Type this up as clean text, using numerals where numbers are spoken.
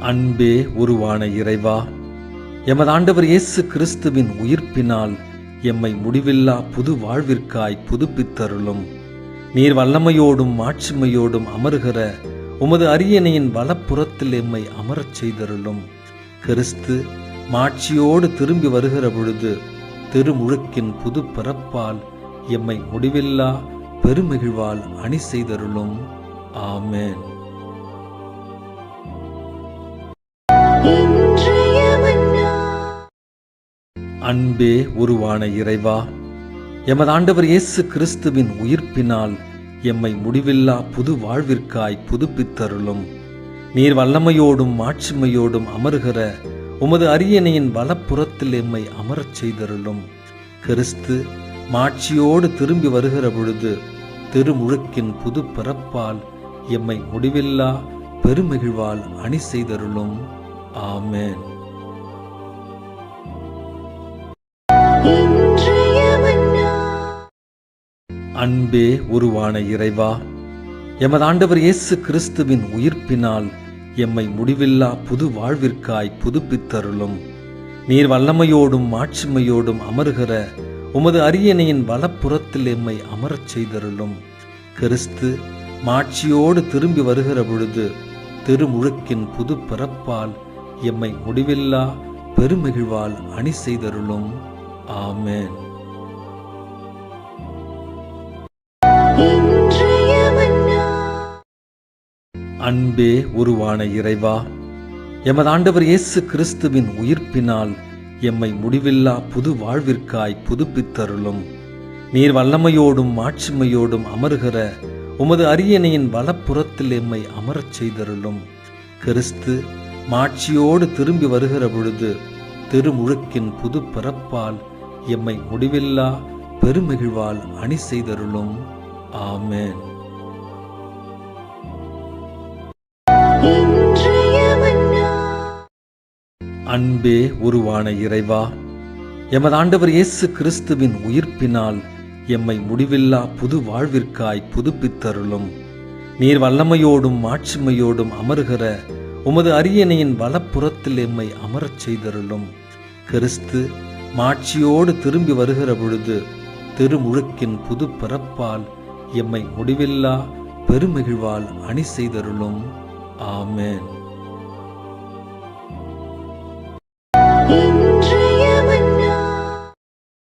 அன்பே உருவான இறைவா, எமது ஆண்டவர் இயேசு கிறிஸ்துவின் உயிர்ப்பினால் எம்மை முடிவில்லா புது வாழ்விற்காய் புதுப்பித்தருளும். நீர் வல்லமையோடும் மாட்சிமையோடும் அமருகிற உமது அரியணையின் வலப்புறத்தில் எம்மை அமரச் செய்தருளும். கிறிஸ்து மாட்சியோடு திரும்பி வருகிற பொழுது திருமுழுக்கின் புது பிறப்பால் எம்மை முடிவில்லா பெருமகிழ்வால் அணி செய்தருளும். ஆமென். அன்பே உருவான இறைவா, எமது ஆண்டவர் இயேசு கிறிஸ்துவின் உயிர்ப்பினால் எம்மை முடிவில்லா புது வாழ்விற்காய் புதுப்பித்தருளும். நீர் வல்லமையோடும் மாட்சிமையோடும் அமருகிற உமது அரியணையின் வலப்புறத்தில் எம்மை அமரச் செய்தருளும். கிறிஸ்து மாட்சியோடு திரும்பி வருகிற பொழுது திருமுழுக்கின் புது பிறப்பால் எம்மை முடிவில்லா பெருமகிழ்வால் அணி செய்தருளும். ஆமென். அன்பே உருவான இறைவா, எமது ஆண்டவர் இயேசு கிறிஸ்துவின் உயிர்ப்பினால் எம்மை முடிவில்லா புது வாழ்விற்காய் புதுப்பித்தருளும். நீர் வல்லமையோடும் மாட்சிமையோடும் அமருகிற உமது அரியணையின் வலப்புறத்தில் எம்மை அமரச் செய்தருளும். கிறிஸ்து மாட்சியோடு திரும்பி வருகிற பொழுது திருமுழுக்கின் புது பிறப்பால் எம்மை முடிவில்லா பெருமகிழ்வால் அணி செய்தருளும். ஆமென். அன்பே உருவான இறைவா, எமது ஆண்டவர் இயேசு கிறிஸ்துவின் உயிர்ப்பினால் எம்மை முடிவில்லா புது வாழ்விற்காய் புதுப்பித்தருளும். நீர் வல்லமையோடும் மாட்சிமையோடும் அமருகிற உமது அரியணையின் வலப்புறத்தில் எம்மை அமரச் செய்தருளும். கிறிஸ்து மாட்சியோடு திரும்பி வருகிற பொழுது திருமுழுக்கின் புது பிறப்பால் எம்மை முடிவில்லா பெருமகிழ்வால் அணி செய்தருளும். ஆமென். அன்பே உருவான இறைவா, எமது ஆண்டவர் இயேசு கிறிஸ்துவின் உயிர்ப்பினால் எம்மை முடிவில்லா புது வாழ்விற்காய் புதுப்பித்தருளும். நீர் வல்லமையோடும் மாட்சிமையோடும் அமருகிற உமது அரியணையின் வலப்புறத்தில் எம்மை அமரச் செய்தருளும். கிறிஸ்து மாட்சியோடு திரும்பி வருகிற பொழுது திருமுழுக்கின் புது பிறப்பால் எம்மை முடிவில்லா பெருமகிழ்வால் அணி செய்தருளும். ஆமென்.